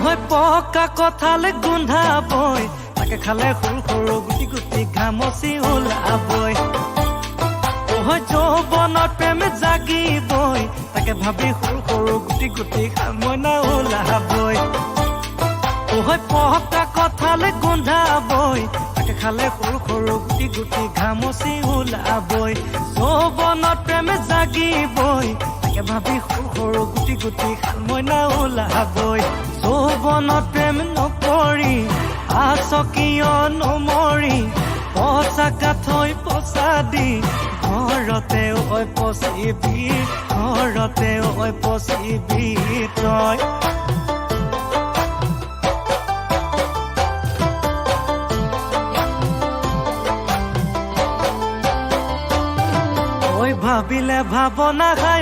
ওহৈ পকা কঁঠাল গোন্ধাবই, তাকে খালে সৰু সৰু গুটি গুটি ঘামচি ওলাবই। ওহৈ যৌৱনত প্ৰেম জাগিবই, তাকে ভাবি সৰু সৰু গুটি গুটি মইনা ওলাবই। ওহৈ পকা কঁঠাল গোন্ধাবই, তাকে খালে সৰু সৰু গুটি গুটি ঘামচি ওলাবই। যৌৱনত প্ৰেম জাগিবই, তাকে ভাবি সৰু সৰু গুটি গুটি মইনা ওলাবই। যৌৱনত প্ৰেম নকৰি আচকিয় নমৰি, পচাকা থৈ পচা দি ঘৰতে ঐ পচিবি, ঘৰতে ঐ পচিবি তই। ভাবিলে ভাবনা খাই